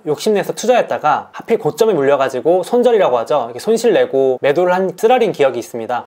욕심내서 투자했다가 하필 고점에 물려가지고 손절이라고 하죠. 이렇게 손실 내고 매도를 한 쓰라린 기억이 있습니다.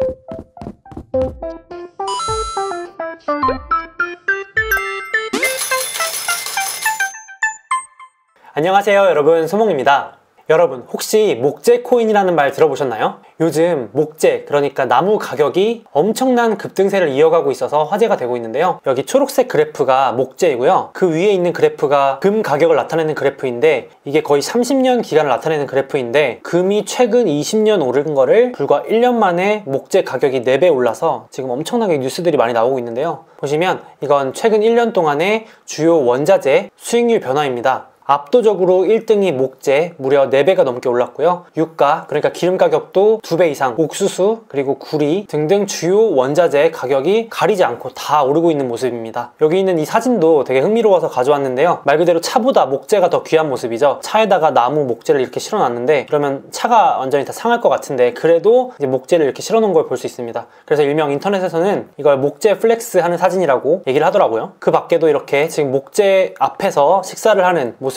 안녕하세요 여러분, 소몽입니다. 여러분, 혹시 목재코인이라는 말 들어보셨나요? 요즘 목재, 그러니까 나무 가격이 엄청난 급등세를 이어가고 있어서 화제가 되고 있는데요. 여기 초록색 그래프가 목재이고요. 그 위에 있는 그래프가 금 가격을 나타내는 그래프인데, 이게 거의 30년 기간을 나타내는 그래프인데, 금이 최근 20년 오른 거를 불과 1년 만에 목재 가격이 4배 올라서 지금 엄청나게 뉴스들이 많이 나오고 있는데요. 보시면 이건 최근 1년 동안의 주요 원자재 수익률 변화입니다. 압도적으로 1등이 목재, 무려 4배가 넘게 올랐고요. 유가, 그러니까 기름 가격도 2배 이상, 옥수수, 그리고 구리 등등 주요 원자재 가격이 가리지 않고 다 오르고 있는 모습입니다. 여기 있는 이 사진도 되게 흥미로워서 가져왔는데요. 말 그대로 차보다 목재가 더 귀한 모습이죠. 차에다가 나무 목재를 이렇게 실어놨는데, 그러면 차가 완전히 다 상할 것 같은데, 그래도 이제 목재를 이렇게 실어놓은 걸 볼 수 있습니다. 그래서 일명 인터넷에서는 이걸 목재 플렉스 하는 사진이라고 얘기를 하더라고요. 그 밖에도 이렇게 지금 목재 앞에서 식사를 하는 모습인데,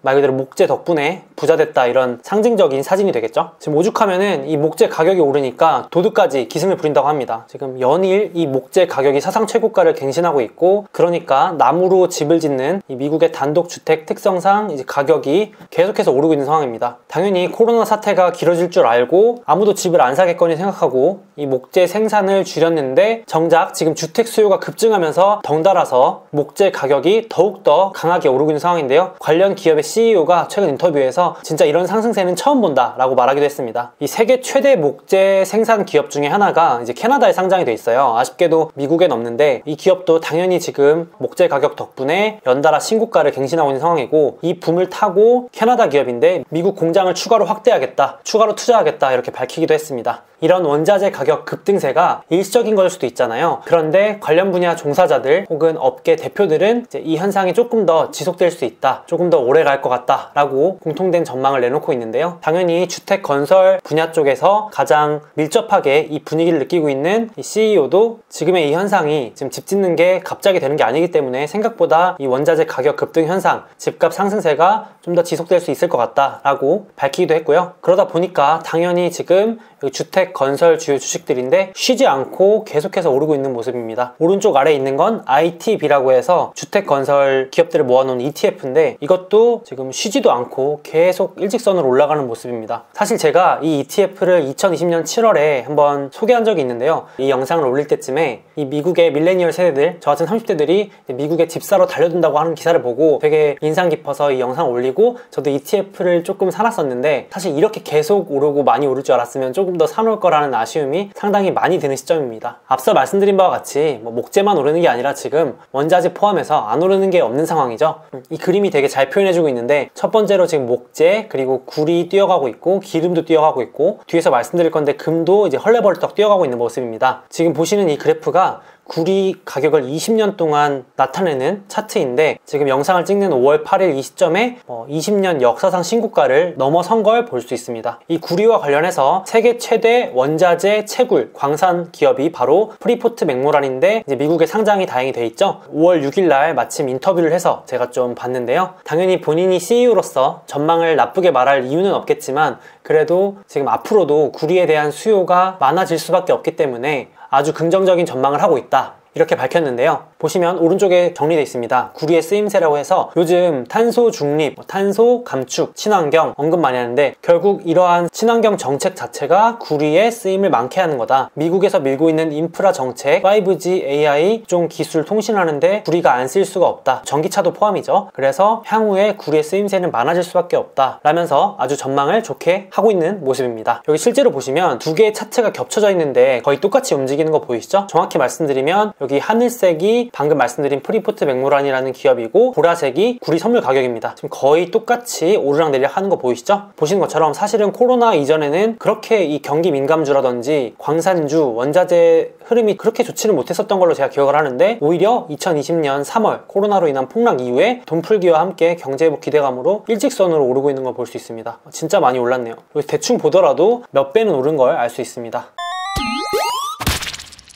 말 그대로 목재 덕분에 부자 됐다, 이런 상징적인 사진이 되겠죠. 지금 오죽하면은 이 목재 가격이 오르니까 도둑까지 기승을 부린다고 합니다. 지금 연일 이 목재 가격이 사상 최고가를 갱신하고 있고, 그러니까 나무로 집을 짓는 이 미국의 단독주택 특성상 이제 가격이 계속해서 오르고 있는 상황입니다. 당연히 코로나 사태가 길어질 줄 알고 아무도 집을 안 사겠거니 생각하고 이 목재 생산을 줄였는데, 정작 지금 주택 수요가 급증하면서 덩달아서 목재 가격이 더욱더 강하게 오르고 있는 상황인데요. 관련 기업의 CEO가 최근 인터뷰에서 진짜 이런 상승세는 처음 본다 라고 말하기도 했습니다. 이 세계 최대 목재 생산 기업 중에 하나가 이제 캐나다에 상장이 돼 있어요. 아쉽게도 미국엔 없는데, 이 기업도 당연히 지금 목재 가격 덕분에 연달아 신고가를 갱신하고 있는 상황이고, 이 붐을 타고 캐나다 기업인데 미국 공장을 추가로 확대하겠다, 추가로 투자하겠다, 이렇게 밝히기도 했습니다. 이런 원자재 가격 급등세가 일시적인 걸 수도 있잖아요. 그런데 관련 분야 종사자들 혹은 업계 대표들은 이제 이 현상이 조금 더 지속될 수 있다, 조금 더 오래 갈 것 같다 라고 공통된 전망을 내놓고 있는데요. 당연히 주택 건설 분야 쪽에서 가장 밀접하게 이 분위기를 느끼고 있는 이 CEO도 지금의 이 현상이 지금 집 짓는 게 갑자기 되는 게 아니기 때문에 생각보다 이 원자재 가격 급등 현상, 집값 상승세가 좀 더 지속될 수 있을 것 같다 라고 밝히기도 했고요. 그러다 보니까 당연히 지금 주택 건설 주요 주식들인데 쉬지 않고 계속해서 오르고 있는 모습입니다. 오른쪽 아래에 있는 건 ITB라고 해서 주택 건설 기업들을 모아놓은 ETF인데, 이것도 지금 쉬지도 않고 계속 일직선으로 올라가는 모습입니다. 사실 제가 이 ETF를 2020년 7월에 한번 소개한 적이 있는데요. 이 영상을 올릴 때쯤에 이 미국의 밀레니얼 세대들, 저 같은 30대들이 미국에 집 사러 달려든다고 하는 기사를 보고 되게 인상 깊어서 이 영상을 올리고, 저도 ETF를 조금 사놨었는데, 사실 이렇게 계속 오르고 많이 오를 줄 알았으면 조금 더 사놓을 거라는 아쉬움이 상당히 많이 드는 시점입니다. 앞서 말씀드린 바와 같이 목재만 오르는 게 아니라 지금 원자재 포함해서 안 오르는 게 없는 상황이죠. 이 그림이 되게 잘 표현해주고 있는데, 첫 번째로 지금 목재, 그리고 구리 뛰어가고 있고, 기름도 뛰어가고 있고, 뒤에서 말씀드릴 건데 금도 이제 헐레벌떡 뛰어가고 있는 모습입니다. 지금 보시는 이 그래프가 구리 가격을 20년 동안 나타내는 차트인데, 지금 영상을 찍는 5월 8일 이 시점에 20년 역사상 신고가를 넘어선 걸 볼 수 있습니다. 이 구리와 관련해서 세계 최대 원자재 채굴 광산 기업이 바로 프리포트 맥모란인데, 이제 미국에 상장이 다행히 돼 있죠. 5월 6일 날 마침 인터뷰를 해서 제가 좀 봤는데요. 당연히 본인이 CEO로서 전망을 나쁘게 말할 이유는 없겠지만, 그래도 지금 앞으로도 구리에 대한 수요가 많아질 수밖에 없기 때문에 아주 긍정적인 전망을 하고 있다, 이렇게 밝혔는데요. 보시면 오른쪽에 정리되어 있습니다. 구리의 쓰임새라고 해서 요즘 탄소 중립, 탄소 감축, 친환경 언급 많이 하는데, 결국 이러한 친환경 정책 자체가 구리의 쓰임을 많게 하는 거다. 미국에서 밀고 있는 인프라 정책, 5G, AI 종 기술 통신하는데 구리가 안 쓸 수가 없다. 전기차도 포함이죠. 그래서 향후에 구리의 쓰임새는 많아질 수밖에 없다 라면서 아주 전망을 좋게 하고 있는 모습입니다. 여기 실제로 보시면 두 개의 차트가 겹쳐져 있는데 거의 똑같이 움직이는 거 보이시죠? 정확히 말씀드리면 여기 하늘색이 방금 말씀드린 프리포트 맥모란이라는 기업이고, 보라색이 구리 선물 가격입니다. 지금 거의 똑같이 오르락내리락 하는 거 보이시죠? 보시는 것처럼 사실은 코로나 이전에는 그렇게 이 경기 민감주라든지 광산주, 원자재 흐름이 그렇게 좋지는 못했었던 걸로 제가 기억을 하는데, 오히려 2020년 3월 코로나로 인한 폭락 이후에 돈 풀기와 함께 경제회복 기대감으로 일직선으로 오르고 있는 걸 볼 수 있습니다. 진짜 많이 올랐네요. 대충 보더라도 몇 배는 오른 걸 알 수 있습니다.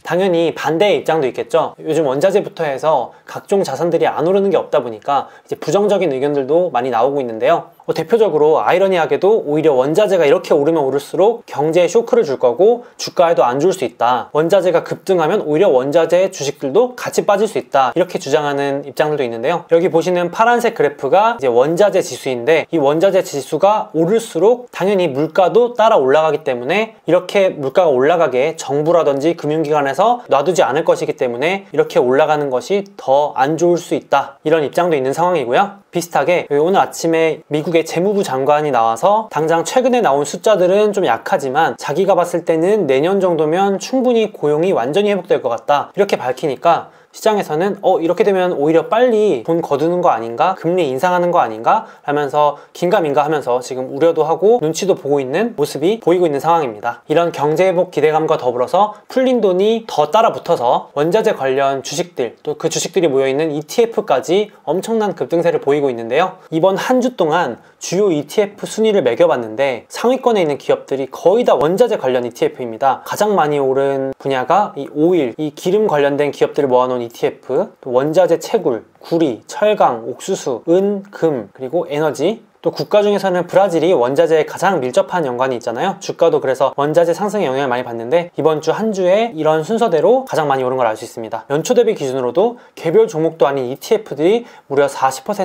당연히 반대의 입장도 있겠죠. 요즘 원자재부터 해서 각종 자산들이 안 오르는 게 없다 보니까 이제 부정적인 의견들도 많이 나오고 있는데요. 대표적으로 아이러니하게도 오히려 원자재가 이렇게 오르면 오를수록 경제에 쇼크를 줄 거고 주가에도 안 좋을 수 있다. 원자재가 급등하면 오히려 원자재 주식들도 같이 빠질 수 있다. 이렇게 주장하는 입장들도 있는데요. 여기 보시는 파란색 그래프가 이제 원자재 지수인데 이 원자재 지수가 오를수록 당연히 물가도 따라 올라가기 때문에 이렇게 물가가 올라가게 정부라든지 금융기관에서 놔두지 않을 것이기 때문에 이렇게 올라가는 것이 더 안 좋을 수 있다. 이런 입장도 있는 상황이고요. 비슷하게 오늘 아침에 미국의 재무부 장관이 나와서 당장 최근에 나온 숫자들은 좀 약하지만 자기가 봤을 때는 내년 정도면 충분히 고용이 완전히 회복될 것 같다. 이렇게 밝히니까 시장에서는 이렇게 되면 오히려 빨리 돈 거두는 거 아닌가? 금리 인상하는 거 아닌가? 하면서 긴가민가 하면서 지금 우려도 하고 눈치도 보고 있는 모습이 보이고 있는 상황입니다. 이런 경제회복 기대감과 더불어서 풀린 돈이 더 따라 붙어서 원자재 관련 주식들 또 그 주식들이 모여있는 ETF까지 엄청난 급등세를 보이고 있는데요. 이번 한 주 동안 주요 ETF 순위를 매겨봤는데 상위권에 있는 기업들이 거의 다 원자재 관련 ETF입니다. 가장 많이 오른 분야가 이 오일, 이 기름 관련된 기업들을 모아놓은 ETF, 또 원자재 채굴, 구리, 철강, 옥수수, 은, 금, 그리고 에너지, 또 국가 중에서는 브라질이 원자재에 가장 밀접한 연관이 있잖아요. 주가도 그래서 원자재 상승에 영향을 많이 받는데 이번 주 한 주에 이런 순서대로 가장 많이 오른 걸 알 수 있습니다. 연초 대비 기준으로도 개별 종목도 아닌 ETF들이 무려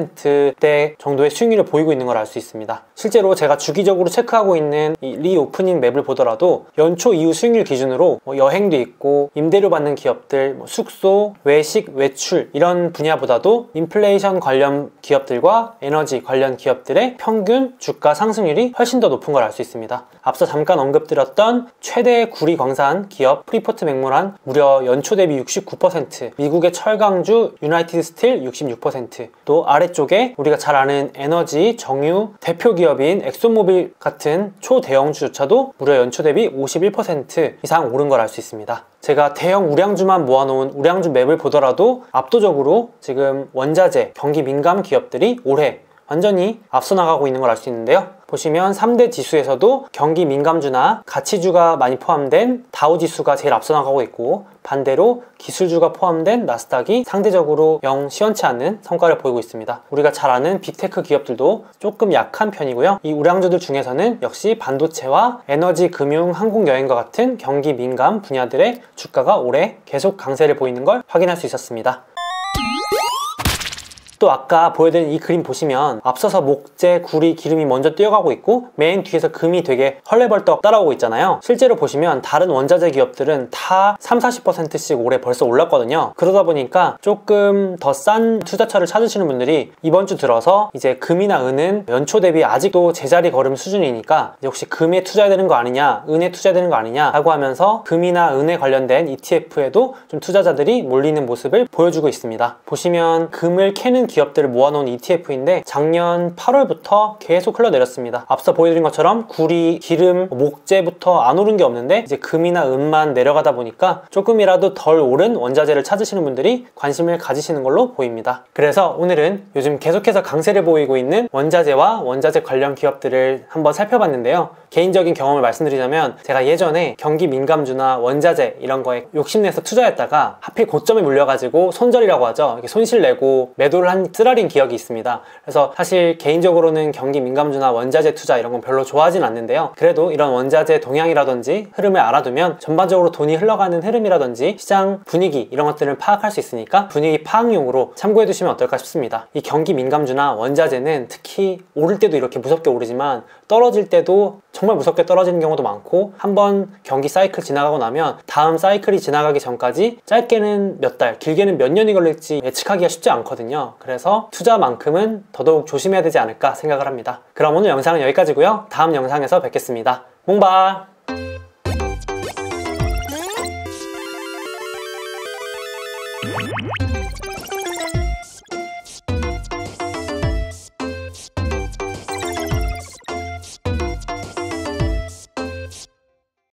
40%대 정도의 수익률을 보이고 있는 걸 알 수 있습니다. 실제로 제가 주기적으로 체크하고 있는 이 리오프닝 맵을 보더라도 연초 이후 수익률 기준으로 여행도 있고 임대료 받는 기업들, 숙소, 외식, 외출 이런 분야보다도 인플레이션 관련 기업들과 에너지 관련 기업들의 평균 주가 상승률이 훨씬 더 높은 걸 알 수 있습니다. 앞서 잠깐 언급드렸던 최대 구리 광산 기업 프리포트 맥모란 무려 연초 대비 69%, 미국의 철강주 유나이티드 스틸 66%, 또 아래쪽에 우리가 잘 아는 에너지, 정유 대표 기업인 엑소모빌 같은 초대형주조차도 무려 연초 대비 51% 이상 오른 걸 알 수 있습니다. 제가 대형 우량주만 모아놓은 우량주 맵을 보더라도 압도적으로 지금 원자재, 경기 민감 기업들이 올해 완전히 앞서 나가고 있는 걸 알 수 있는데요. 보시면 3대 지수에서도 경기 민감주나 가치주가 많이 포함된 다우지수가 제일 앞서 나가고 있고 반대로 기술주가 포함된 나스닥이 상대적으로 영 시원치 않는 성과를 보이고 있습니다. 우리가 잘 아는 빅테크 기업들도 조금 약한 편이고요. 이 우량주들 중에서는 역시 반도체와 에너지, 금융, 항공, 여행과 같은 경기 민감 분야들의 주가가 올해 계속 강세를 보이는 걸 확인할 수 있었습니다. 또 아까 보여드린 이 그림 보시면 앞서서 목재, 구리, 기름이 먼저 뛰어가고 있고 맨 뒤에서 금이 되게 헐레벌떡 따라오고 있잖아요. 실제로 보시면 다른 원자재 기업들은 다 30~40%씩 올해 벌써 올랐거든요. 그러다 보니까 조금 더 싼 투자처를 찾으시는 분들이 이번 주 들어서 이제 금이나 은은 연초 대비 아직도 제자리 걸음 수준이니까 혹시 금에 투자해야 되는 거 아니냐, 은에 투자해야 되는 거 아니냐 라고 하면서 금이나 은에 관련된 ETF에도 좀 투자자들이 몰리는 모습을 보여주고 있습니다. 보시면 금을 캐는 기업들을 모아놓은 ETF인데 작년 8월부터 계속 흘러내렸습니다. 앞서 보여드린 것처럼 구리, 기름, 목재부터 안 오른 게 없는데 이제 금이나 은만 내려가다 보니까 조금이라도 덜 오른 원자재를 찾으시는 분들이 관심을 가지시는 걸로 보입니다. 그래서 오늘은 요즘 계속해서 강세를 보이고 있는 원자재와 원자재 관련 기업들을 한번 살펴봤는데요. 개인적인 경험을 말씀드리자면 제가 예전에 경기 민감주나 원자재 이런 거에 욕심내서 투자했다가 하필 고점에 물려가지고 손절이라고 하죠. 이렇게 손실 내고 매도를 한 쓰라린 기억이 있습니다. 그래서 사실 개인적으로는 경기 민감주나 원자재 투자 이런 건 별로 좋아하진 않는데요. 그래도 이런 원자재 동향이라든지 흐름을 알아두면 전반적으로 돈이 흘러가는 흐름이라든지 시장 분위기 이런 것들을 파악할 수 있으니까 분위기 파악용으로 참고해 두시면 어떨까 싶습니다. 이 경기 민감주나 원자재는 특히 오를 때도 이렇게 무섭게 오르지만 떨어질 때도 정말 무섭게 떨어지는 경우도 많고 한번 경기 사이클 지나가고 나면 다음 사이클이 지나가기 전까지 짧게는 몇 달, 길게는 몇 년이 걸릴지 예측하기가 쉽지 않거든요. 그래서 투자만큼은 더더욱 조심해야 되지 않을까 생각을 합니다. 그럼 오늘 영상은 여기까지고요. 다음 영상에서 뵙겠습니다. 몽바!